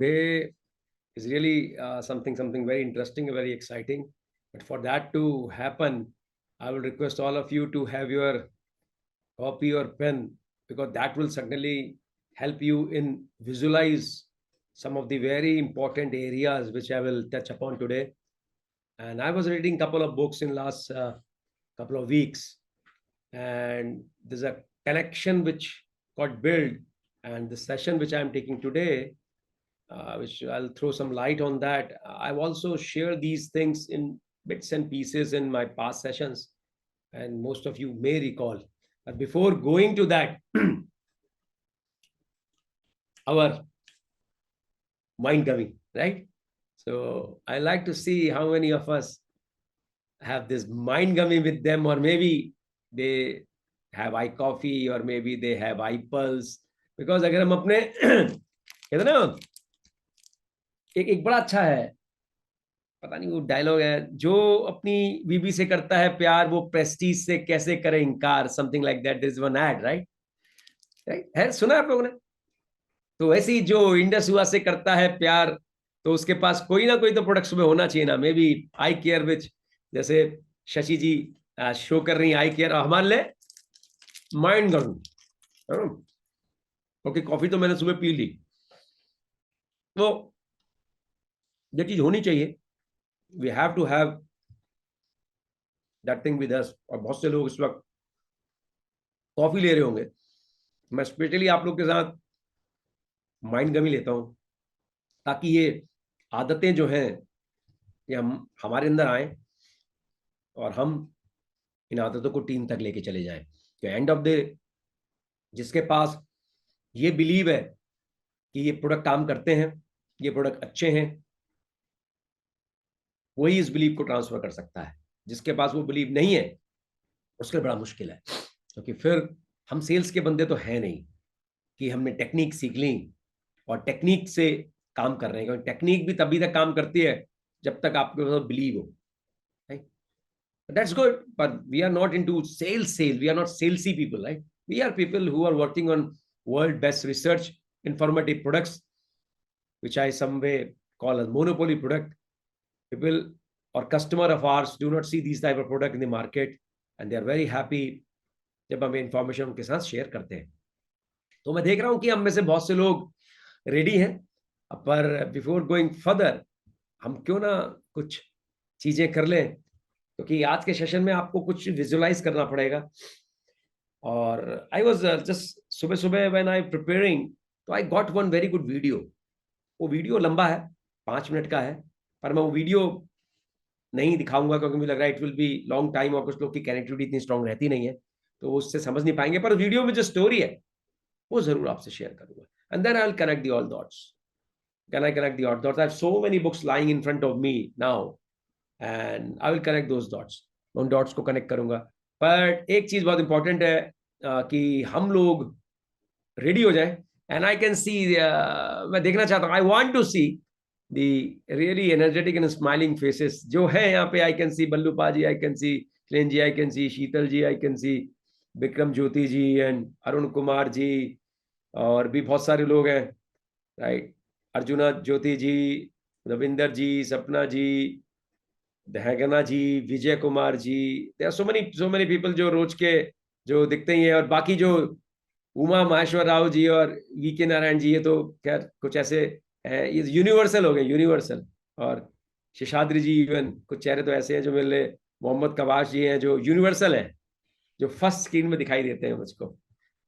today is really something very interesting, very exciting. But for that to happen, I will request all of you to have your copy or pen, because that will certainly help you in visualize some of the very important areas which I will touch upon today. And I was reading a couple of books in last couple of weeks, and there's a connection which got built, and the session which I'm taking today, which I'll throw some light on that. I've also shared these things in bits and pieces in my past sessions, and most of you may recall. But before going to that, our mind coming, right? So I like to see how many of us have this mind gummy with them, or maybe they have eye coffee, or maybe they have eye pulse. Because अगर हम अपने कहते ना, एक बड़ा अच्छा है, पता नहीं वो डायलॉग है, जो अपनी बीबी से करता है प्यार वो प्रेस्टीज से कैसे करे इनकार, something like that is one ad, right? है, सुना आप लोगों ने? तो वैसे ही जो इंडसविवा से करता है प्यार, तो उसके पास कोई ना कोई तो प्रोडक्ट्स में होना चाहिए ना, मे बी आई केयर, विच जैसे शशि जी शो कर रही आई केयर, हमारे लिए माइंड गर्म। ओके, कॉफी तो मैंने सुबह पी ली, तो ये चीज होनी चाहिए। We have to have that thing with us. और बहुत से लोग इस वक्त कॉफी ले रहे होंगे, मैं स्पेशली आप लोग के साथ माइंड गमी लेता हूं, ताकि ये आदतें जो हैं ये हमारे अंदर आए, और हम इन आदतों को टीम तक लेके चले जाएं। तो एंड ऑफ द, जिसके पास ये बिलीव है कि ये प्रोडक्ट काम करते हैं, ये प्रोडक्ट अच्छे हैं, वही इस बिलीव को ट्रांसफर कर सकता है। जिसके पास वो बिलीव नहीं है, उसके लिए बड़ा मुश्किल है, क्योंकि फिर हम सेल्स के बंदे तो हैं नहीं कि हमने टेक्निक सीख ली और टेक्निक से काम कर रहे हैं, क्योंकि टेक्निक भी तभी तक काम करती है जब तक आपके पास बिलीव हो। That's good, but we are not into sales. We are not salesy people, right? We are people who are working on world best research, informative products, which I some way call as monopoly product. People or customer of ours do not see these type of product in the market, and they are very happy जब हम information उनके साथ share करते हैं। तो मैं देख रहा हूं कि हम में से बहुत से लोग रेडी हैं, पर बिफोर गोइंग फर्दर हम क्यों ना कुछ चीजें कर लें, क्योंकि आज के सेशन में आपको कुछ विजुअलाइज करना पड़ेगा। और आई वाज जस्ट सुबह सुबह व्हेन आई प्रिपेयरिंग, तो I got one very good video. वो वीडियो लंबा है, 5 मिनट का है, पर मैं वो वीडियो नहीं दिखाऊंगा क्योंकि मुझे लग रहा है it will be long time, और कुछ लोग की कनेक्टिविटी इतनी स्ट्रांग रहती नहीं है, तो वो उससे समझ नहीं पाएंगे। पर वीडियो में जो स्टोरी है वो जरूर आपसे शेयर करूंगा, and then I will connect the all dots. Can I connect the all dots? I have so many books lying in front of me now, and I will connect those dots. उन dots को connect करूंगा। पर एक चीज बहुत important है कि हम लोग रेडी हो जाए, एंड आई कैन सी, मैं देखना चाहता हूं, I want to see the really energetic and smiling faces जो है यहाँ पे। I can see Ballu Paaji, I can see Klein ji, I can see Sheetal ji, I can see Vikram Jyoti ji and Arun Kumar ji, और भी बहुत सारे लोग हैं, right? Arjuna Jyoti ji, Ravinder ji, Sapna ji, Dahgana ji, Vijay Kumar ji, there are so many people जो रोज के जो दिखते ही है। और बाकी जो उमा महेश्वर राव जी और वी के नारायण जी, ये तो खैर कुछ ऐसे है, ये यूनिवर्सल हो गए, यूनिवर्सल। और शेषाद्री जी, इवन कुछ चेहरे तो ऐसे हैं जो मिले, मोहम्मद कवाश जी हैं जो यूनिवर्सल हैं, जो फर्स्ट स्क्रीन में दिखाई देते हैं मुझको।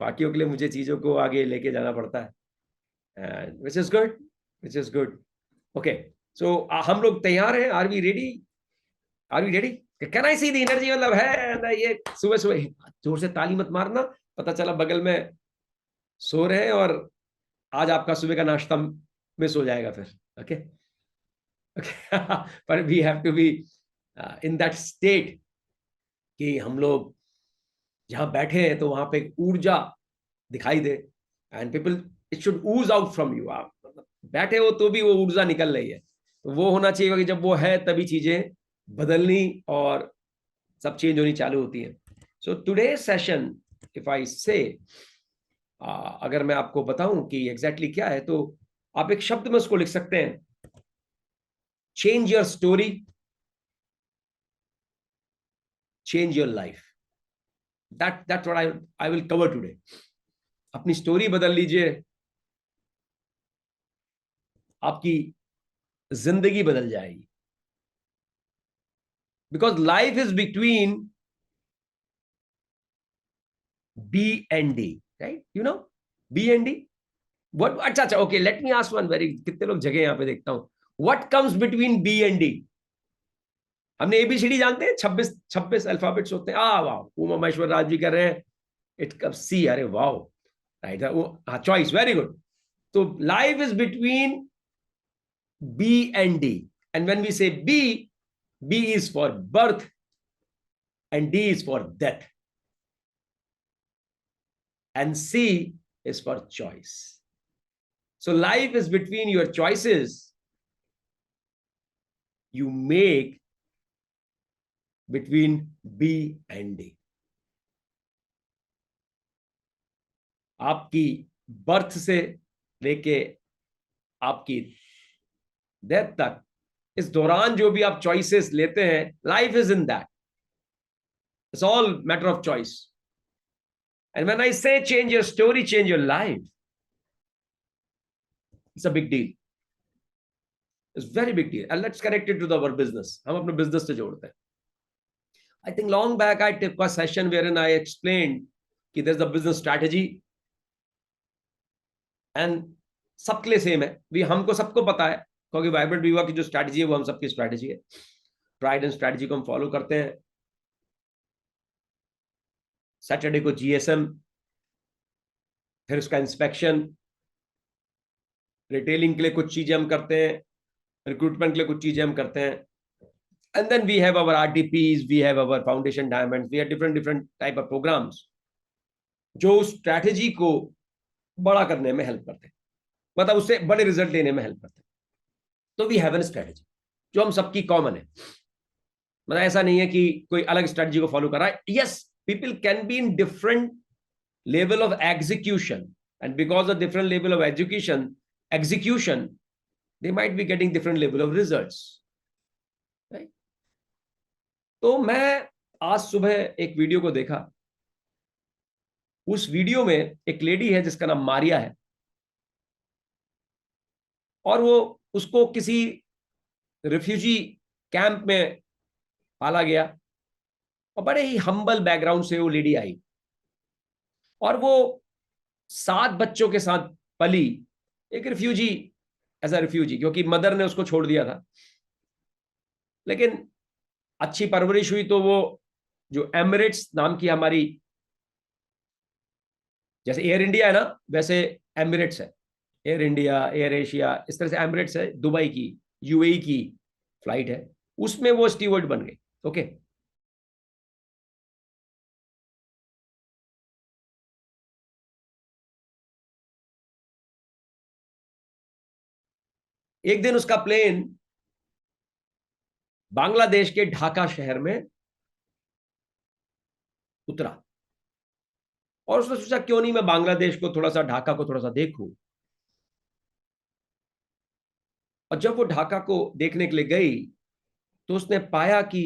बाकियों के लिए मुझे चीजों को आगे लेके जाना पड़ता है, which is good, which is good. Okay, so हम लोग तैयार हैं? Are we ready? Are we ready? Can I see the energy? मतलब है ये सुबह सुबह जोर से ताली मत मारना, पता चला बगल में सो रहे हैं और आज आपका सुबह का नाश्ता मिस हो जाएगा फिर। ओके ओके पर we have to be in that state कि हम लोग जहां बैठे हैं तो वहां पे ऊर्जा दिखाई दे, and people, it should ooze out from you. आप बैठे हो तो भी वो ऊर्जा निकल रही है, तो वो होना चाहिए कि जब वो है तभी चीजें बदलनी और सब चेंज होनी चालू होती है। So today session, if I से, अगर मैं आपको बताऊं कि एग्जैक्टली क्या है, तो आप एक शब्द में उसको लिख सकते हैं, change your story, change your life. That's what I will cover today. अपनी स्टोरी बदल लीजिए, आपकी जिंदगी बदल जाएगी। Because life is between B and D, right? You know B and D what? अच्छा, okay, let me ask one very, कितने लोग जगह यहां पे देखता हूं, what comes between B and D? हमने एबीसीडी जानते हैं, 26 अल्फाबेट्स होते हैं। वाह, उमा महेश्वर राज जी कर रहे हैं, इट कम्स सी, अरे वाह, राइट, हाँ, चॉइस, वेरी गुड। तो life is between B and D. And when we say B, B is for birth and D is for death. And C is for choice. So life is between your choices you make between B and D. आपकी birth से लेके आपकी death तक, इस दौरान जो भी आप चॉइसेस लेते हैं, life is in that, it's all matter of choice. And when I say change your story, change your life, it's a big deal, it's very big deal. And let's connect it to our business. हम अपने business से जोड़ते हैं। I think long back I took a session wherein I explained कि there's a business strategy and सबके लिए same है भी, हमको सबको पता है, क्योंकि वाइब्रेंट वीवा की जो स्ट्रैटेजी है वो हम सबकी स्ट्रैटेजी है। ट्राइड एंड स्ट्रैटेजी को हम फॉलो करते हैं। सैटरडे को जीएसएम, फिर उसका इंस्पेक्शन, रिटेलिंग के लिए कुछ चीजें हम करते हैं, रिक्रूटमेंट के लिए कुछ चीजें हम करते हैं, and then we have our RTPs, we have our foundation diamonds, we have different type of programs जो स्ट्रैटेजी को बड़ा करने में हेल्प करते हैं, मतलब उससे बड़े रिजल्ट लेने में हेल्प करते हैं। तो वी हैव एन स्ट्रैटेजी जो हम सबकी कॉमन है। मतलब ऐसा नहीं है कि कोई अलग स्ट्रैटेजी को फॉलो कर रहा है। Yes, people can be in different level of execution, and because of different level of execution they might be getting different level of results, right? तो मैं आज सुबह एक वीडियो को देखा। उस वीडियो में एक लेडी है जिसका नाम मारिया है, और वो उसको किसी रिफ्यूजी कैंप में पाला गया, और बड़े ही हम्बल बैकग्राउंड से वो लेडी आई, और वो 7 बच्चों के साथ पली, एक रिफ्यूजी, एज अ रिफ्यूजी, क्योंकि मदर ने उसको छोड़ दिया था। लेकिन अच्छी परवरिश हुई, तो वो जो एमिरेट्स नाम की हमारी, जैसे एयर इंडिया है ना, वैसे एमिरेट्स है, एयर इंडिया, एयर एशिया, इस तरह से एमिरेट्स है, दुबई की, यूएई की फ्लाइट है, उसमें वो स्टीवर्ड बन गई। ओके, एक दिन उसका प्लेन बांग्लादेश के ढाका शहर में उतरा, और उसने सोचा क्यों नहीं मैं बांग्लादेश को थोड़ा सा, ढाका को थोड़ा सा देखूं। और जब वो ढाका को देखने के लिए गई, तो उसने पाया कि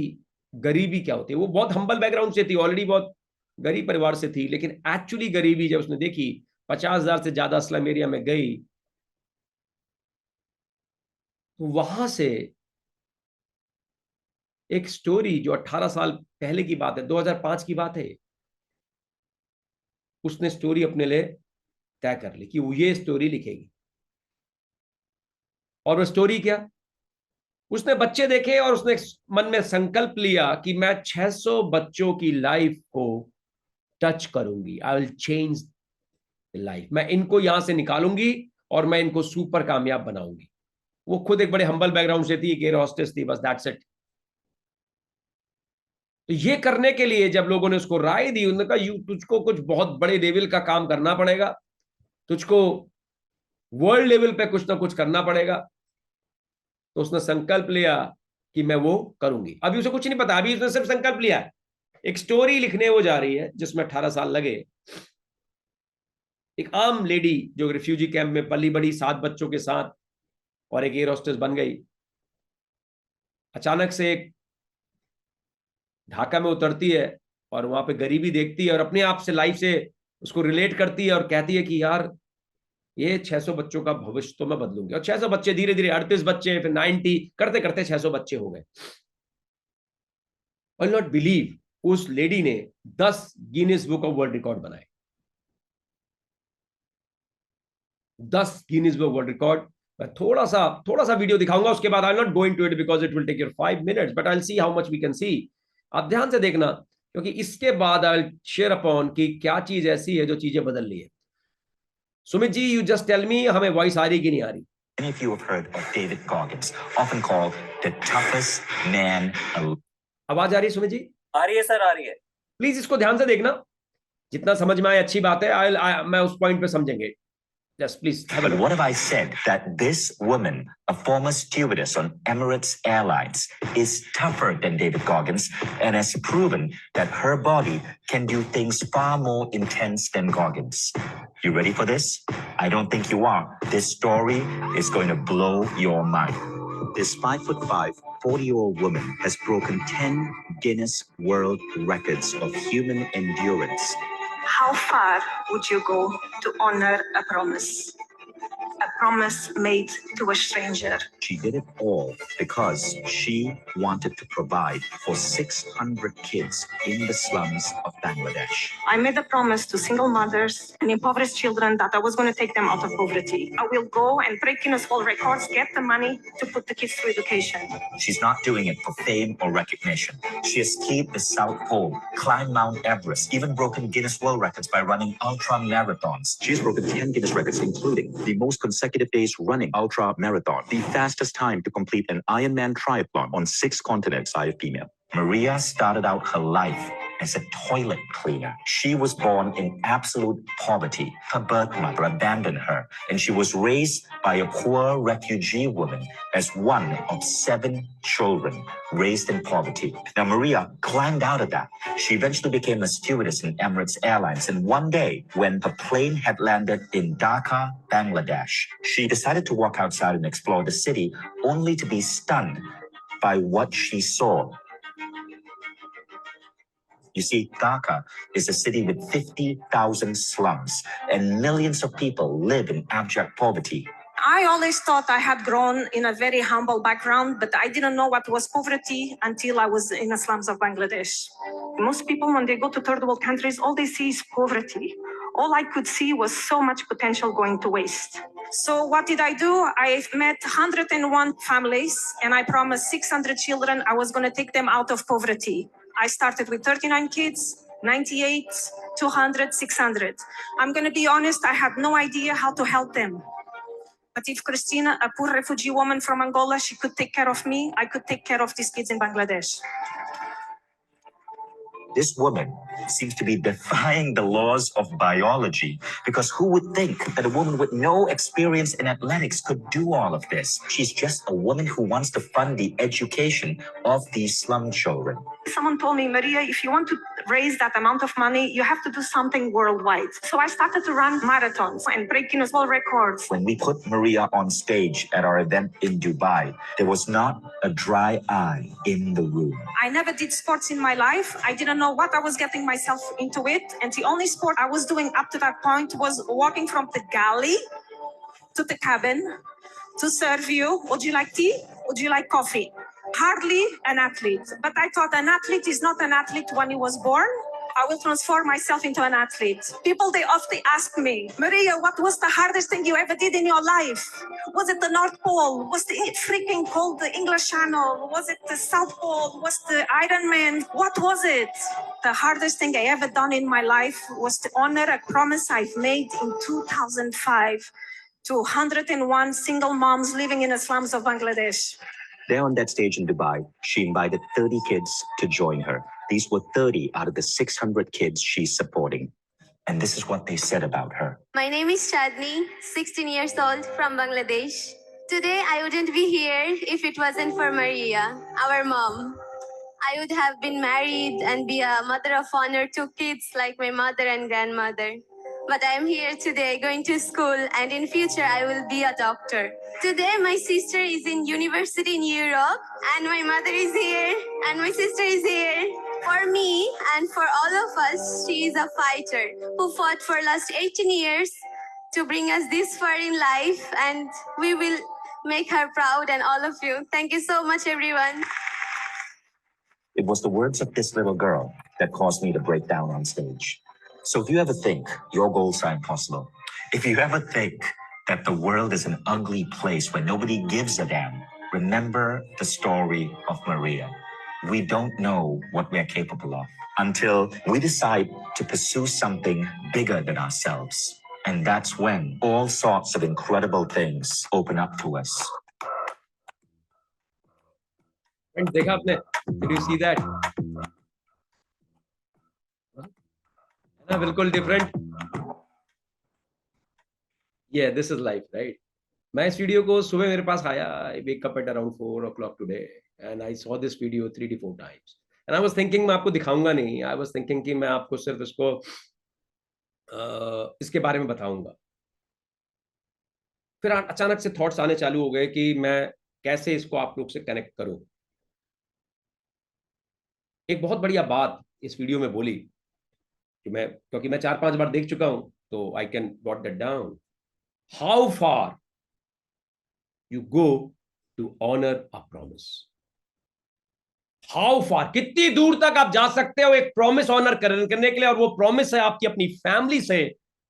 गरीबी क्या होती है। वो बहुत हम्बल बैकग्राउंड से थी, ऑलरेडी बहुत गरीब परिवार से थी, लेकिन एक्चुअली गरीबी जब उसने देखी, 50,000 से ज्यादा स्लम एरिया में गई, तो वहां से एक स्टोरी जो 18 साल पहले की बात है, 2005 की बात है, उसने स्टोरी अपने लिए तय कर ली कि वो ये स्टोरी लिखेगी। और वो स्टोरी क्या, उसने बच्चे देखे और उसने मन में संकल्प लिया कि मैं 600 बच्चों की लाइफ को टच करूंगी, आई विल चेंज लाइफ, मैं इनको यहां से निकालूंगी और मैं इनको सुपर कामयाब बनाऊंगी। वो खुद एक बड़े हम्बल बैकग्राउंड से थी, एक एयर हॉस्टेस थी, बस दैट्स इट। तो ये करने के लिए जब लोगों ने उसको राय दी, उन्होंने कहा तुझको कुछ बहुत बड़े लेवल का काम करना पड़ेगा, तुझको वर्ल्ड लेवल पे कुछ ना कुछ करना पड़ेगा। तो उसने संकल्प लिया कि मैं वो करूंगी। अभी उसे कुछ नहीं पता, अभी उसने सिर्फ संकल्प लिया है। एक स्टोरी लिखने वो जा रही है जिसमें 18 साल लगे, एक आम लेडी जो रिफ्यूजी कैंप में पली बड़ी 7 बच्चों के साथ और एक एयर होस्टेस बन गई, अचानक से एक ढाका में उतरती है और वहां पे गरीबी देखती है और अपने आप से लाइफ से उसको रिलेट करती है और कहती है कि यार ये 600 बच्चों का भविष्य तो मैं बदलूंगी। और 600 बच्चे धीरे धीरे 38 बच्चे, फिर 90, करते करते 600 बच्चे हो गए। आई नॉट बिलीव उस लेडी ने 10 Guinness book of world record बनाए। 10 गिनीज बुक वर्ल्ड रिकॉर्ड। मैं थोड़ा सा वीडियो दिखाऊंगा, उसके बाद I not going to it because it will take your 5 minutes, but I will see how much we can see. आप ध्यान से देखना, क्योंकि इसके बाद आई विल शेयर अपॉन कि क्या चीज ऐसी है जो चीजें बदल रही है। Sumit ji, you just tell me, हमें वॉइस आ रही कि नहीं आ रही? Many of you have heard of David Goggins, often called the toughest man alive. आवाज आ रही है सुमित जी? आ रही है सर, आ रही है। प्लीज इसको ध्यान से देखना, जितना समझ में आए अच्छी बात है। मैं उस पॉइंट पे समझेंगे। Yes, please. But what if I said that this woman, a former stewardess on Emirates Airlines, is tougher than David Goggins and has proven that her body can do things far more intense than Goggins? You ready for this? I don't think you are. This story is going to blow your mind. This 5'5", 40-year-old woman has broken 10 Guinness World Records of human endurance. How far would you go to honor a promise? A promise made to a stranger. She did it all because she wanted to provide for 600 kids in the slums of Bangladesh. I made a promise to single mothers and impoverished children that I was going to take them out of poverty. I will go and break Guinness World Records, get the money to put the kids through education. She's not doing it for fame or recognition. She has skied the South Pole, climbed Mount Everest, even broken Guinness World Records by running ultra marathons. She's broken 10 Guinness records, including the most consecutive days running ultra marathon, the fastest time to complete an Ironman triathlon on 6 continents by a female. Maria started out her life as a toilet cleaner. She was born in absolute poverty. Her birth mother abandoned her, and she was raised by a poor refugee woman as one of 7 children raised in poverty. Now, Maria climbed out of that. She eventually became a stewardess in Emirates Airlines, and one day, when her plane had landed in Dhaka, Bangladesh, she decided to walk outside and explore the city, only to be stunned by what she saw. You see, Dhaka is a city with 50,000 slums, and millions of people live in abject poverty. I always thought I had grown in a very humble background, but I didn't know what was poverty until I was in the slums of Bangladesh. Most people, when they go to third world countries, all they see is poverty. All I could see was so much potential going to waste. So what did I do? I met 101 families, and I promised 600 children I was going to take them out of poverty. I started with 39 kids, 98, 200, 600. I'm going to be honest, I had no idea how to help them. But if Christina, a poor refugee woman from Angola, she could take care of me, I could take care of these kids in Bangladesh. This woman seems to be defying the laws of biology, because who would think that a woman with no experience in athletics could do all of this? She's just a woman who wants to fund the education of these slum children. Someone told me, Maria, if you want to raise that amount of money, you have to do something worldwide. So I started to run marathons and break Guinness World Records. When we put Maria on stage at our event in Dubai, there was not a dry eye in the room. I never did sports in my life. I didn't know what I was getting myself into it. And the only sport I was doing up to that point was walking from the galley to the cabin to serve you. Would you like tea? Would you like coffee? Hardly an athlete. But I thought an athlete is not an athlete when he was born. I will transform myself into an athlete. People, they often ask me, Maria, what was the hardest thing you ever did in your life? Was it the North Pole? Was it freaking cold, the English Channel? Was it the South Pole? Was the Ironman? What was it? The hardest thing I ever done in my life was to honor a promise I've made in 2005 to 101 single moms living in the slums of Bangladesh. There on that stage in Dubai, she invited 30 kids to join her. These were 30 out of the 600 kids she's supporting. And this is what they said about her. My name is Chadni, 16 years old, from Bangladesh. Today, I wouldn't be here if it wasn't for Maria, our mom. I would have been married and be a mother of honor to kids like my mother and grandmother. but I am here today going to school, and in future I will be a doctor. Today my sister is in university in Europe, and my mother is here, and my sister is here. For me and for all of us, she is a fighter who fought for last 18 years to bring us this far in life, and we will make her proud and all of you. Thank you so much, everyone. It was the words of this little girl that caused me to break down on stage. So if you ever think your goals are impossible, if you ever think that the world is an ugly place where nobody gives a damn, remember the story of Maria. We don't know what we're capable of until we decide to pursue something bigger than ourselves. And that's when all sorts of incredible things open up to us. And देखा आपने? Did you see that? ना बिल्कुल different. Yeah, this is life, right? मैं इस video को सुबह मेरे पास आया. I wake up at around 4 o'clock today, and I saw this video 3 to 4 times. And I was thinking मैं आपको दिखाऊंगा नहीं. I was thinking कि मैं आपको सिर्फ इसको इसके बारे में बताऊंगा. फिर अचानक से थॉट्स आने चालू हो गए कि मैं कैसे इसको आप लोग से कनेक्ट करूं. एक बहुत बढ़िया बात इस वीडियो में बोली कि क्योंकि मैं 4-5 बार देख चुका हूं, तो I can jot that down. How far you go to honour a promise. How far, कितनी दूर तक आप जा सकते हो एक प्रॉमिस ऑनर करने के लिए. और वो प्रॉमिस है आपकी अपनी फैमिली से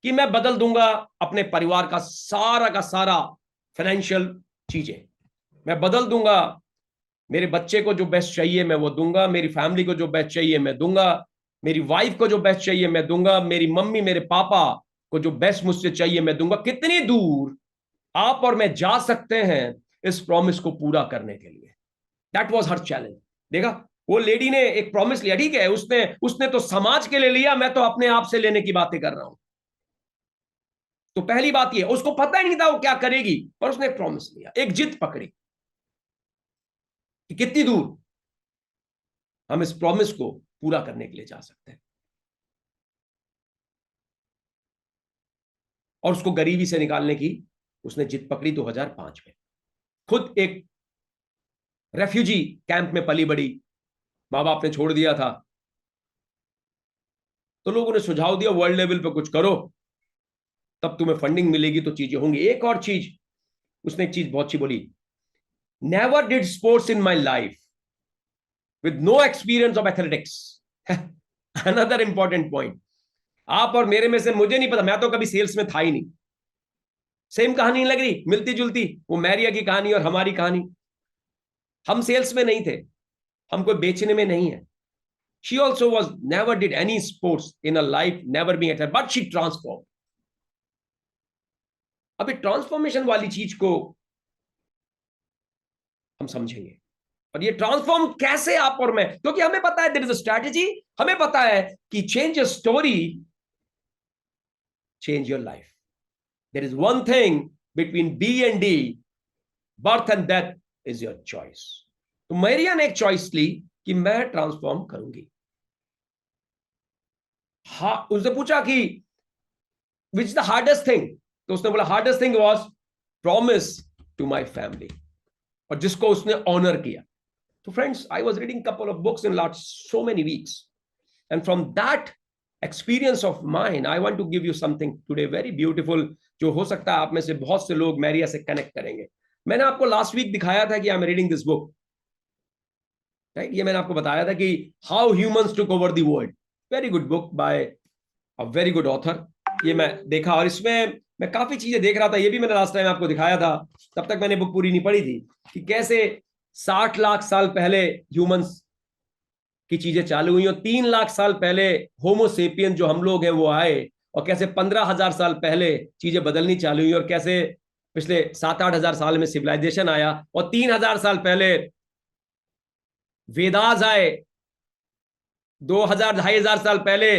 कि मैं बदल दूंगा अपने परिवार का सारा फाइनेंशियल चीजें. मैं बदल दूंगा. मेरे बच्चे को जो बेस्ट चाहिए मैं वो दूंगा. मेरी फैमिली को जो बेस्ट चाहिए मैं दूंगा. मेरी वाइफ को जो बेस्ट चाहिए मैं दूंगा. मेरी मम्मी मेरे पापा को जो बेस्ट मुझसे चाहिए मैं दूंगा. कितनी दूर आप और मैं जा सकते हैं इस प्रॉमिस को पूरा करने के लिए. That was her challenge. देखा, वो लेडी ने एक प्रॉमिस लिया, ठीक है, उसने तो समाज के लिए लिया, मैं तो अपने आप से लेने की बातें कर रहा हूं. तो पहली बात ये, उसको पता ही नहीं था वो क्या करेगी, पर उसने एक प्रॉमिस लिया, एक जिद पकड़ी कि कितनी दूर हम इस प्रॉमिस को पूरा करने के लिए जा सकते हैं. और उसको गरीबी से निकालने की उसने जिद पकड़ी 2005 में. खुद एक रेफ्यूजी कैंप में पली बड़ी, माँ बाप ने छोड़ दिया था, तो लोगों ने सुझाव दिया वर्ल्ड लेवल पे कुछ करो, तब तुम्हें फंडिंग मिलेगी तो चीजें होंगी. एक और चीज, उसने एक चीज बहुत अच्छी बोली, never did sports in my life with no experience of athletics. Another important point. आप और मेरे में से, मुझे नहीं पता, मैं तो कभी सेल्स में था ही नहीं. सेम कहानी लग रही, मिलती जुलती, वो मैरिया की कहानी और हमारी कहानी. हम सेल्स में नहीं थे, हम कोई बेचने में नहीं है. She also was never did any sports in her life, never being athlete, but she transformed. अभी ट्रांसफॉर्मेशन वाली चीज को हम समझेंगे. और ये ट्रांसफॉर्म कैसे आप और मैं, क्योंकि हमें पता है देयर इज अ स्ट्रैटेजी. हमें पता है कि change your story, change your life. There is one thing between B and D, birth and death is your choice. तो मैरिया ने एक चॉइस ली कि मैं ट्रांसफॉर्म करूंगी. उसने पूछा कि which is the hardest thing, तो उसने बोला hardest thing was promise to my family, और जिसको उसने ऑनर किया. So friends, I was reading a couple of books in so many weeks. And from that experience of mine, I want to give you something today very beautiful, जो हो सकता है आप में से बहुत से लोग मैरिया से कनेक्ट करेंगे. मैंने आपको लास्ट वीक दिखाया था कि I am reading this book, right. ये मैंने आपको बताया था कि how humans took over the world. Very good book by a very good author. ये मैं देखा और इसमें मैं काफी चीजें देख रहा था. ये भी मैंने लास्ट टाइम आपको दिखाया था, तब तक मैंने बुक पूरी नहीं पढ़ी थी, कि कैसे 60 लाख साल पहले ह्यूमंस की चीजें चालू हुई और 3 लाख साल पहले होमोसेपियन जो हम लोग हैं वो आए, और कैसे 15,000 साल पहले चीजें बदलनी चालू हुई, और कैसे पिछले 7-8 हजार साल में सिविलाइजेशन आया, और 3,000 साल पहले वेदास आए, 2,000-2,500 साल पहले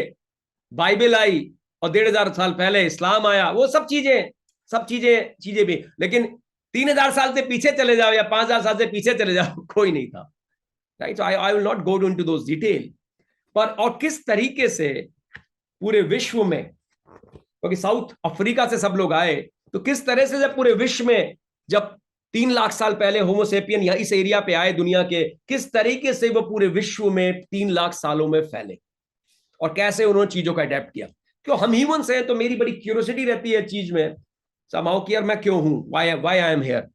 बाइबल आई, और 1,500 साल पहले इस्लाम आया. वो सब चीजें भी, लेकिन 3,000 साल से पीछे चले जाओ या 5,000 साल से पीछे चले जाओ, कोई नहीं था, right. So I will not go into those detail. पर और किस तरीके से पूरे विश्व में क्योंकि साउथ अफ्रीका से सब लोग आए, तो किस तरह से जब पूरे विश्व में, जब 3 लाख साल पहले होमोसेपियन यहाँ इस एरिया पे आए दुनिया के, किस तरीके से वो पूरे विश्व में 3 लाख सालों में फैले और कैसे उन्होंने चीजों का अडेप्ट किया। क्यों हम ह्यूमंस हैं, तो मेरी बड़ी क्यूरियोसिटी रहती है चीज में समाओ कि यार मैं क्यों हूं, why I am here,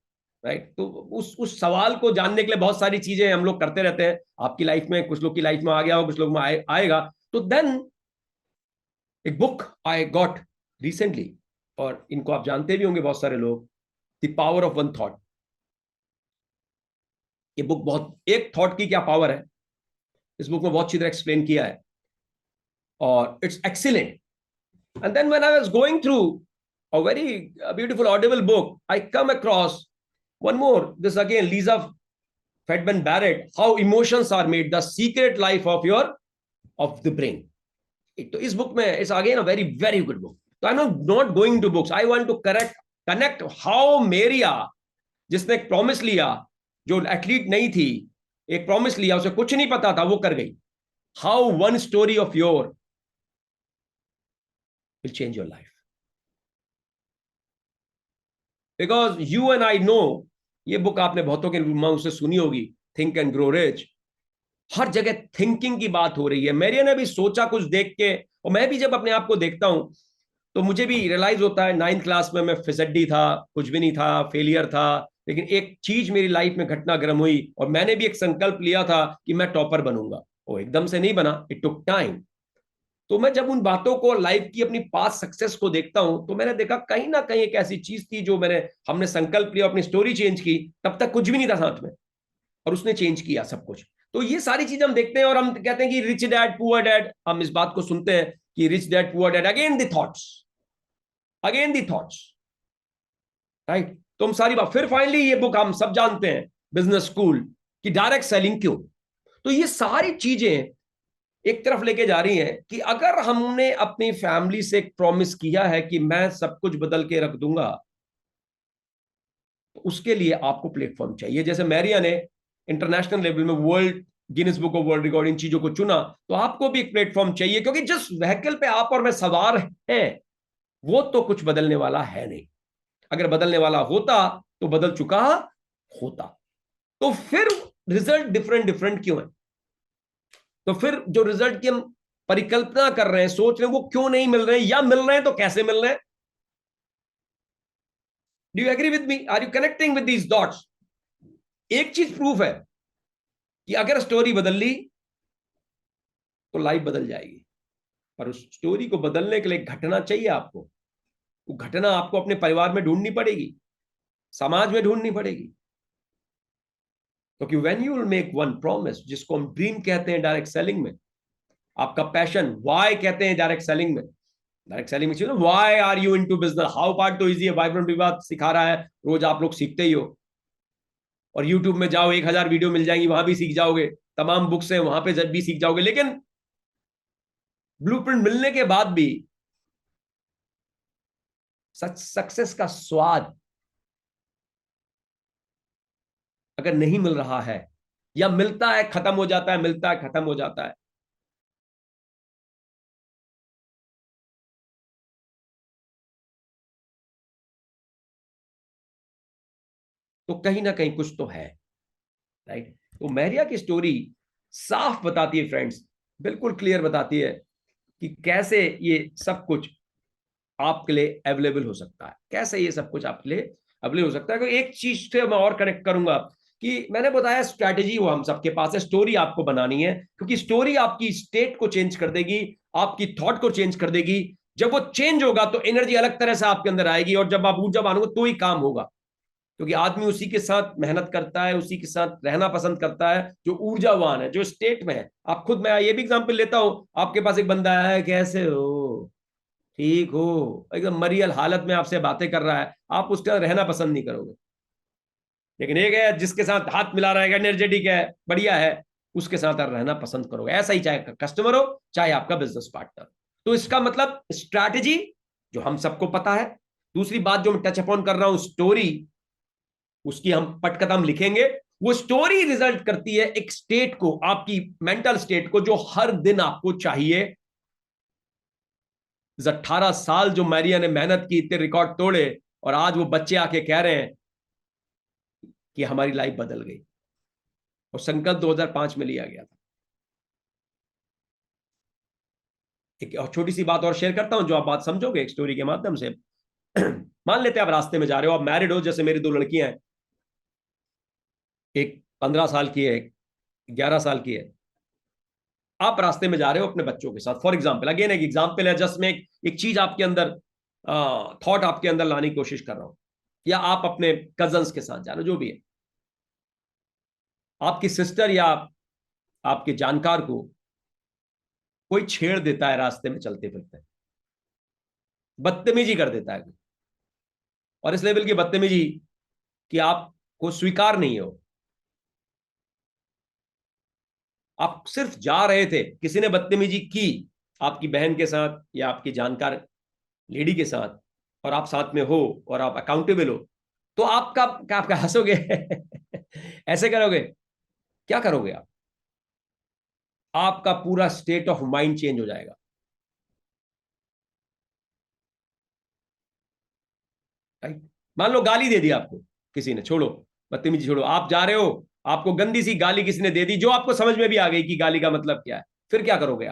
right. तो उस सवाल को जानने के लिए बहुत सारी चीजें हम लोग करते रहते हैं। आपकी लाइफ में, कुछ लोग की लाइफ में आ गया हो, कुछ लोग में आएगा। तो देन एक बुक आई गॉट रिसेंटली, और इनको आप जानते भी होंगे बहुत सारे लोग, the power of one thought. ये बुक बहुत, एक थॉट की क्या पावर है, इस बुक में बहुत अच्छी तरह एक्सप्लेन किया है, और it's excellent. And then when I was going through a very beautiful audible book, I come across one more, this again Lisa Fedman Barrett, how emotions are made, the secret life of the brain. तो इस book में it's again a very very good book. तो I am not going to books, I want to connect how Maria, जिसने एक promise लिया, जो athlete नहीं थी, एक प्रॉमिस लिया, उसे कुछ नहीं पता था, वो कर गई। How one story of your will change your life, because you and I know, ये बुक आपने बहुतों के मुंह से सुनी होगी, थिंक एंड ग्रो रिच। हर जगह थिंकिंग की बात हो रही है। मेरिया ने भी सोचा कुछ देख के, और मैं भी जब अपने आप को देखता हूं तो मुझे भी रियलाइज होता है, 9th क्लास में मैं फिसड्डी था, कुछ भी नहीं था, फेलियर था, लेकिन एक चीज मेरी लाइफ में घटना क्रम हुई और मैंने भी एक संकल्प लिया था कि मैं टॉपर बनूंगा। वो एकदम से नहीं बना, इट टुक टाइम। तो मैं जब उन बातों को, लाइफ की अपनी पास्ट सक्सेस को देखता हूं, तो मैंने देखा कहीं ना कहीं एक ऐसी चीज थी जो हमने संकल्प लिया, अपनी स्टोरी चेंज की, तब तक कुछ भी नहीं था साथ में, और उसने चेंज किया सब कुछ। तो ये सारी चीजें हम देखते हैं, और हम कहते हैं कि रिच डैड पुअर डैड, हम इस बात को सुनते हैं कि rich dad poor dad, again the thoughts, right. तो हम सारी बात, फिर फाइनली ये बुक हम सब जानते हैं, बिजनेस स्कूल की डायरेक्ट सेलिंग क्यों। तो ये सारी चीजें एक तरफ लेके जा रही हैं कि अगर हमने अपनी फैमिली से एक प्रॉमिस किया है कि मैं सब कुछ बदल के रख दूंगा, तो उसके लिए आपको प्लेटफॉर्म चाहिए। जैसे मैरिया ने इंटरनेशनल लेवल में world Guinness book of world record in चीजों को चुना, तो आपको भी एक प्लेटफॉर्म चाहिए, क्योंकि जिस व्हीकल पे आप और मैं सवार हैं, वो तो कुछ बदलने वाला है नहीं। अगर बदलने वाला होता तो बदल चुका होता। तो फिर रिजल्ट डिफरेंट क्यों है? तो फिर जो रिजल्ट की हम परिकल्पना कर रहे हैं, सोच रहे हैं, वो क्यों नहीं मिल रहे हैं, या मिल रहे हैं तो कैसे मिल रहे हैं? Do you agree with me? Are you connecting with these dots? एक चीज प्रूफ है कि अगर स्टोरी बदल ली तो लाइफ बदल जाएगी, पर उस स्टोरी को बदलने के लिए घटना चाहिए आपको। वो घटना आपको अपने परिवार में ढूंढनी पड़ेगी, समाज में ढूंढनी पड़ेगी। क्योंकि when you will make one promise, जिसको हम ड्रीम कहते हैं डायरेक्ट सेलिंग में, आपका पैशन वाई कहते हैं डायरेक्ट सेलिंग में। डायरेक्ट सेलिंग में why are you into business, how part तो इजी है, वाइब्रेंट विवा सिखा रहा है, रोज आप लोग सीखते ही हो। और यूट्यूब में जाओ, 1000 वीडियो मिल जाएंगी, वहां भी सीख जाओगे, तमाम बुक्स हैं वहां पे जब भी सीख जाओगे। लेकिन ब्लूप्रिंट मिलने के बाद भी सक्सेस का स्वाद अगर नहीं मिल रहा है, या मिलता है खत्म हो जाता है, मिलता है खत्म हो जाता है, तो कहीं ना कहीं कुछ तो है, राइट। तो मैरिया की स्टोरी साफ बताती है फ्रेंड्स, बिल्कुल क्लियर बताती है कि कैसे ये सब कुछ आपके लिए अवेलेबल हो सकता है, कैसे ये सब कुछ आपके लिए अवेलेबल हो सकता है। एक चीज से मैं और कनेक्ट करूंगा कि मैंने बताया स्ट्रैटेजी वो हम सबके पास है, स्टोरी आपको बनानी है, क्योंकि स्टोरी आपकी स्टेट को चेंज कर देगी, आपकी थॉट को चेंज कर देगी। जब वो चेंज होगा तो एनर्जी अलग तरह से आपके अंदर आएगी, और जब आप ऊर्जा मानोगे तो ही काम होगा, क्योंकि आदमी उसी के साथ मेहनत करता है, उसी के साथ रहना पसंद करता है जो ऊर्जावान है, जो स्टेट में है। आप खुद, मैं ये भी एग्जांपल लेता हूं, आपके पास एक बंदा आया है, कैसे हो, ठीक हो, एकदम मरियल हालत में आपसे बातें कर रहा है, आप उसके साथ रहना पसंद नहीं करोगे। लेकिन एक है जिसके साथ हाथ मिला रहा है, एनर्जेटिक है, बढ़िया है, उसके साथ आप रहना पसंद करोगे। ऐसा ही चाहे कस्टमर हो, चाहे आपका बिजनेस पार्टनर। तो इसका मतलब स्ट्रैटेजी जो हम सबको पता है। दूसरी बात जो मैं टच अपॉन कर रहा हूं, स्टोरी, उसकी हम पटकथा हम लिखेंगे। वो स्टोरी रिजल्ट करती है एक स्टेट को, आपकी मेंटल स्टेट को, जो हर दिन आपको चाहिए। इस 18 साल जो मैरिया ने मेहनत की, इतने रिकॉर्ड तोड़े, और आज वो बच्चे आके कह रहे हैं कि हमारी लाइफ बदल गई। और संकल्प 2005 में लिया गया था। एक और छोटी सी बात और शेयर करता हूं जो आप बात समझोगे एक स्टोरी के माध्यम से। मान लेते हैं आप रास्ते में जा रहे हो, आप मैरिड हो, जैसे मेरी 2 लड़कियां हैं, एक 15 साल की है, एक 11 साल की है। आप रास्ते में जा रहे हो अपने बच्चों के साथ, फॉर एग्जाम्पल, अगेन एक एग्जाम्पल है, जस्ट में एक चीज आपके अंदर, थॉट आपके अंदर लाने की कोशिश कर रहा हूं, या आप अपने कजन्स के साथ जा रहे हो, जो भी है। आपकी सिस्टर या आपके जानकार को कोई छेड़ देता है रास्ते में चलते फिरते, बदतमीजी कर देता है, और इस लेवल की बदतमीजी कि आपको स्वीकार नहीं हो। आप सिर्फ जा रहे थे, किसी ने बदतमीजी की आपकी बहन के साथ या आपकी जानकार लेडी के साथ, और आप साथ में हो और आप अकाउंटेबल हो, तो आपका हंसोगे ऐसे करोगे, क्या करोगे आप? आपका पूरा स्टेट ऑफ माइंड चेंज हो जाएगा। राइट? मान लो गाली दे दी आपको किसी ने, छोड़ो बदतमीजी छोड़ो, आप जा रहे हो, आपको गंदी सी गाली किसी ने दे दी, जो आपको समझ में भी आ गई कि गाली का मतलब क्या है, फिर क्या करोगे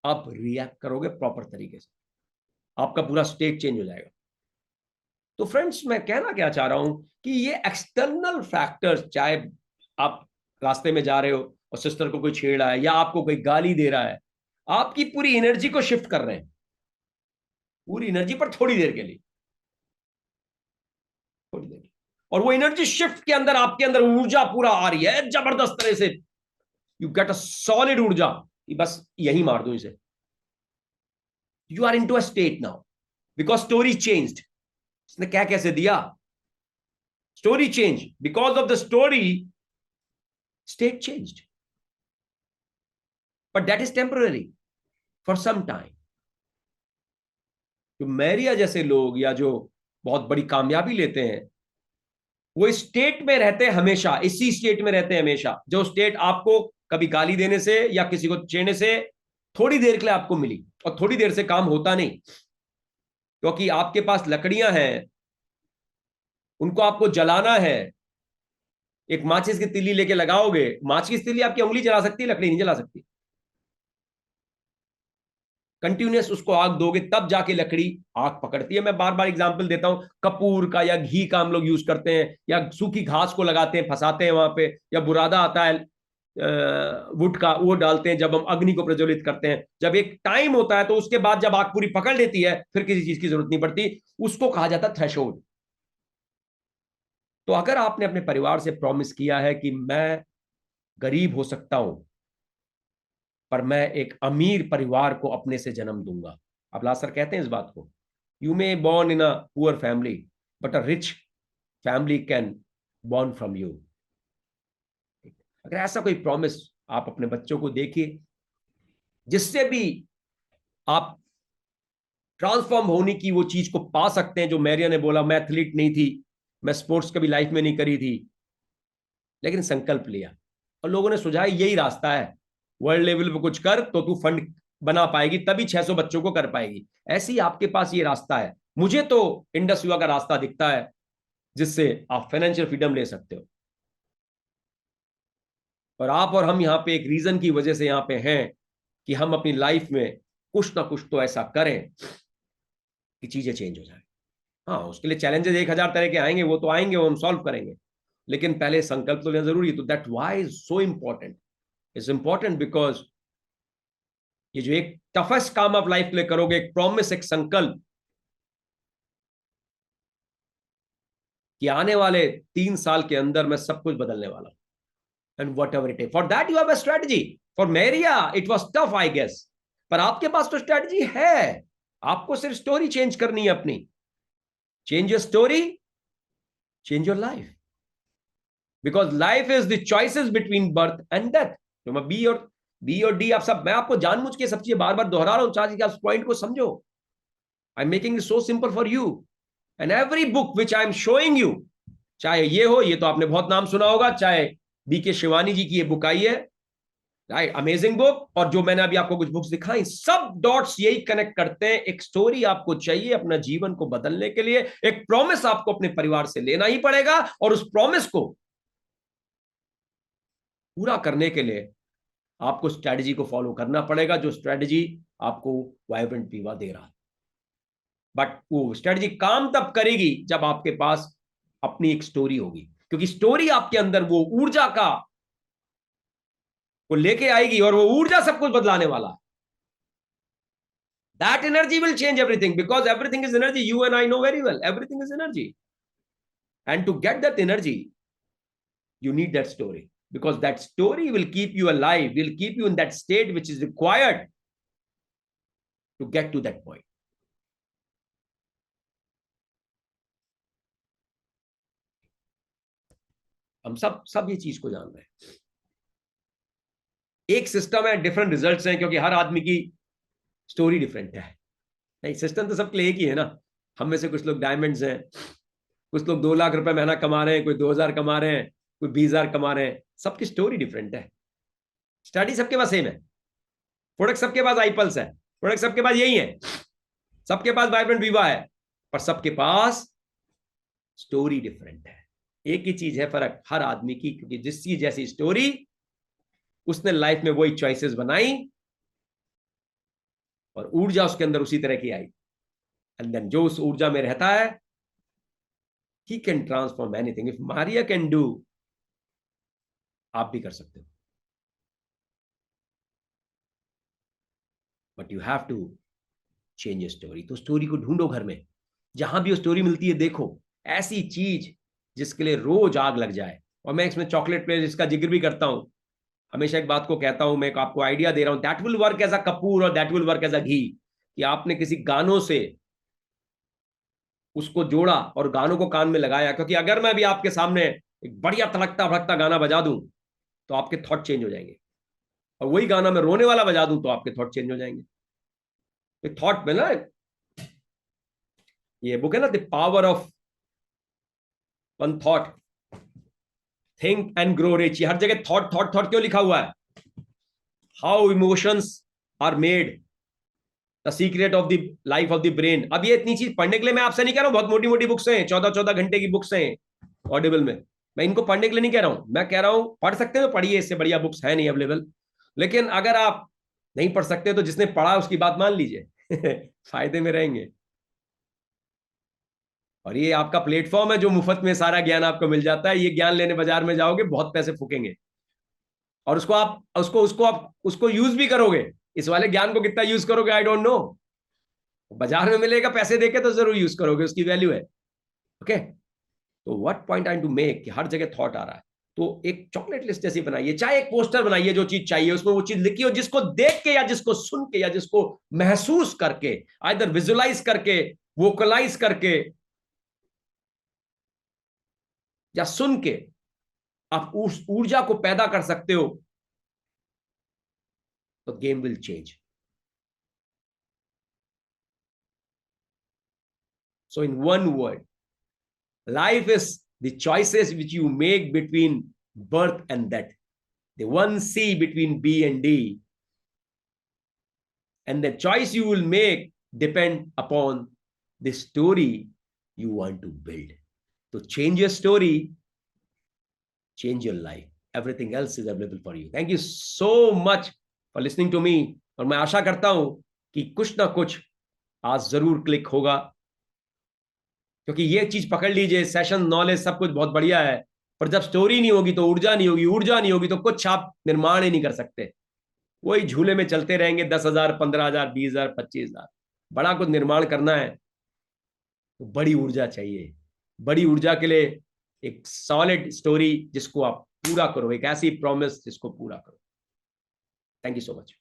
आप रिएक्ट करोगे प्रॉपर तरीके से, आपका पूरा स्टेट चेंज हो जाएगा। तो फ्रेंड्स, मैं कहना क्या चाह रहा हूं कि ये एक्सटर्नल फैक्टर्स, चाहे आप रास्ते में जा रहे हो और सिस्टर को कोई छेड़ रहा है या आपको कोई गाली दे रहा है, आपकी पूरी एनर्जी को शिफ्ट कर रहे हैं, पूरी एनर्जी पर थोड़ी देर के लिए, थोड़ी देर, और वो एनर्जी शिफ्ट के अंदर आपके अंदर ऊर्जा पूरा आ रही है जबरदस्त तरह से। यू गेट अ सॉलिड ऊर्जा कि बस यही मार दो इसे। You are into a state now because story changed. इसने क्या कैसे दिया? Story change, because of the story state changed, but that is temporary for some time. जो मैरिया जैसे लोग या जो बहुत बड़ी कामयाबी लेते हैं, वो स्टेट में रहते हैं हमेशा, इसी स्टेट में रहते हैं हमेशा, जो स्टेट आपको कभी गाली देने से या किसी को छेड़ने से थोड़ी देर के लिए आपको मिली, और थोड़ी देर से काम होता नहीं, क्योंकि आपके पास लकड़ियां हैं, उनको आपको जलाना है। एक माचिस की तीली लेके लगाओगे, माचिस की तीली आपकी उंगली जला सकती है, लकड़ी नहीं जला सकती। कंटिन्यूस उसको आग दोगे तब जाके लकड़ी आग पकड़ती है। मैं बार बार एग्जांपल देता हूं, कपूर का या घी का हम लोग यूज करते हैं, या सूखी घास को लगाते हैं, फंसाते हैं वहां पे, या बुरादा आता है वुड का, वो डालते हैं जब हम अग्नि को प्रज्वलित करते हैं। जब एक टाइम होता है तो उसके बाद जब आग पूरी पकड़ लेती है, फिर किसी चीज की जरूरत नहीं पड़ती, उसको कहा जाता है थ्रेशोल्ड। तो अगर आपने अपने परिवार से प्रॉमिस किया है कि मैं गरीब हो सकता हूं पर मैं एक अमीर परिवार को अपने से जन्म दूंगा, अब लासर कहते हैं इस बात को, you may born in a poor family but a rich family can born from you. अगर ऐसा कोई प्रॉमिस आप अपने बच्चों को देखिए, जिससे भी आप ट्रांसफॉर्म होने की वो चीज को पा सकते हैं। जो मैरिया ने बोला, मैं एथलीट नहीं थी, मैं स्पोर्ट्स कभी लाइफ में नहीं करी थी, लेकिन संकल्प लिया, और लोगों ने सुझाया यही रास्ता है, वर्ल्ड लेवल पे कुछ कर तो तू फंड बना पाएगी, तभी 600 बच्चों को कर पाएगी। ऐसे ही आपके पास ये रास्ता है। मुझे तो इंडस्विवा का रास्ता दिखता है जिससे आप फाइनेंशियल फ्रीडम ले सकते हो। और आप और हम यहाँ पे एक रीजन की वजह से यहाँ पे हैं कि हम अपनी लाइफ में कुछ ना कुछ तो ऐसा करें कि चीजें चेंज हो जाए। हाँ, उसके लिए चैलेंजेस 1000 तरह के आएंगे, वो तो आएंगे, वो हम सॉल्व करेंगे, लेकिन पहले संकल्प तो लेना जरूरी है। तो that why is so important. It's important because ये जो एक टफेस्ट काम आप लाइफ के लिए करोगे, एक प्रॉमिस, एक संकल्प कि आने वाले 3 साल के अंदर मैं सब कुछ बदलने वाला हूं, and whatever it is, for that you have a strategy. For Maria it was tough I guess, पर आपके पास तो स्ट्रेटजी है। आपको सिर्फ स्टोरी चेंज करनी है अपनी। Change your story, change your life, because life is the choices between birth and death. तो मैं बी और डी, आप सब, मैं आपको जानबूझ के सब चीजें बार बार दोहरा रहा हूं चाची, आप पॉइंट को समझो। I am making it so simple for you, and every book which I am showing you, चाहे ये हो, ये तो आपने बहुत नाम सुना होगा, चाहे बी के शिवानी जी की ये बुक आई है, राइट, अमेजिंग बुक। और जो मैंने अभी आपको कुछ बुक्स दिखाई, सब डॉट्स यही कनेक्ट करते हैं। एक स्टोरी आपको चाहिए अपना जीवन को बदलने के लिए, एक प्रॉमिस आपको अपने परिवार से लेना ही पड़ेगा, और उस प्रॉमिस को पूरा करने के लिए आपको स्ट्रेटजी को फॉलो करना पड़ेगा, जो स्ट्रेटजी आपको वाइब्रेंट वीवा दे रहा है। बट वो स्ट्रेटजी काम तब करेगी जब आपके पास अपनी एक स्टोरी होगी, क्योंकि स्टोरी आपके अंदर वो ऊर्जा का को लेके आएगी, और वो ऊर्जा सब कुछ बदलाने वाला है। That energy will change everything, because everything is energy. You and I know very well, everything is energy. And to get that energy, you need that story, because that story will keep you alive, will keep you in that state which is required to get to that point. हम सब ये चीज को जान रहे हैं। एक system है, डिफरेंट रिजल्ट्स हैं, क्योंकि हर आदमी की स्टोरी डिफरेंट है। नहीं, सिस्टम तो सबके लिए एक ही है ना। हम में से कुछ लोग डायमंड्स हैं, कुछ लोग 2 लाख रुपए महीना कमा रहे हैं, कोई 2000 कमा रहे हैं, कोई 20,000 कमा रहे हैं। सबकी स्टोरी डिफरेंट है। स्टडी सबके पास सेम है, प्रोडक्ट सबके पास आईपल्स है, प्रोडक्ट सबके पास यही है, सबके पास वाइब्रेंट वीवा है, पर सबके पास स्टोरी डिफरेंट है। एक ही चीज है फर्क हर आदमी की, क्योंकि जिसकी जैसी स्टोरी, उसने लाइफ में वही चॉइसेस बनाई, और ऊर्जा उसके अंदर उसी तरह की आई। एंड देन जो उस ऊर्जा में रहता है, he can transform anything. If Maria can do, आप भी कर सकते हो। But you have to change your story. तो स्टोरी को ढूंढो घर में, जहां भी वो स्टोरी मिलती है, देखो ऐसी चीज जिसके लिए रोज आग लग जाए। और मैं इसमें चॉकलेट प्लेस इसका जिक्र भी करता हूं। हमेशा एक बात को कहता हूं, मैं आपको आइडिया दे रहा हूं, that will work as a kapur और that will work as a ghee. कि आपने किसी गानों से उसको जोड़ा और गानों को कान में लगाया, क्योंकि अगर मैं भी आपके सामने एक बढ़िया तड़कता भड़कता गाना बजा दूं तो आपके थॉट चेंज हो जाएंगे, और वही गाना मैं रोने वाला बजा दूं तो आपके थॉट चेंज हो जाएंगे। थॉट में ना, ये बुक है ना, the power of one thought, think and grow rich. हर जगह थॉट थॉट थॉट क्यों लिखा हुआ है? How emotions are made, the secret of the life of the brain. अब ये इतनी चीज पढ़ने के लिए मैं आपसे नहीं कह रहा हूं, बहुत मोटी मोटी बुक्स हैं, 14-14 घंटे की बुक्स हैं ऑडिबल में। मैं इनको पढ़ने के लिए नहीं कह रहा हूं, मैं कह रहा हूं पढ़ सकते हो तो पढ़िए, इससे बढ़िया बुक्स है नहीं अवेलेबल। लेकिन अगर आप नहीं पढ़ सकते तो जिसने पढ़ा उसकी बात मान लीजिए फायदे में रहेंगे। और ये आपका प्लेटफॉर्म है जो मुफ्त में सारा ज्ञान आपको मिल जाता है। ये ज्ञान लेने बाजार में जाओगे, बहुत पैसे फूकेंगे, और उसको यूज भी करोगे। इस वाले ज्ञान को कितना यूज करोगे आई डोंट नो, बाजार में मिलेगा पैसे देके तो जरूर यूज करोगे, उसकी वैल्यू है। ओके, तो what point I to make कि हर जगह थॉट आ रहा है, तो एक चॉकलेट लिस्ट जैसी बनाइए, चाहे एक पोस्टर बनाइए, जो चीज चाहिए उसमें वो चीज लिखी हो, जिसको देख के या जिसको सुन के या जिसको महसूस करके, आइदर विजुअलाइज करके, वोकलाइज करके या सुन के आप उस ऊर्जा को पैदा कर सकते हो, तो game will change. So in one word, life is the choices which you make between birth and death, the one C between B and D, and the choice you will make depend upon the story you want to build. So change your story, change your life. Everything else is available for you. Thank you so much for listening to me. और मैं आशा करता हूं कि कुछ ना कुछ आज जरूर क्लिक होगा, क्योंकि ये चीज पकड़ लीजिए, सेशन नॉलेज सब कुछ बहुत बढ़िया है, पर जब स्टोरी नहीं होगी तो ऊर्जा नहीं होगी, ऊर्जा नहीं होगी तो कुछ आप निर्माण ही नहीं कर सकते। वही झूले में चलते रहेंगे, 10,000, 15,000, 20,000, 25,000। बड़ा कुछ निर्माण करना है तो बड़ी ऊर्जा चाहिए। बड़ी ऊर्जा के लिए एक सॉलिड स्टोरी जिसको आप पूरा करो, एक ऐसी प्रॉमिस जिसको पूरा करो। Thank you so much.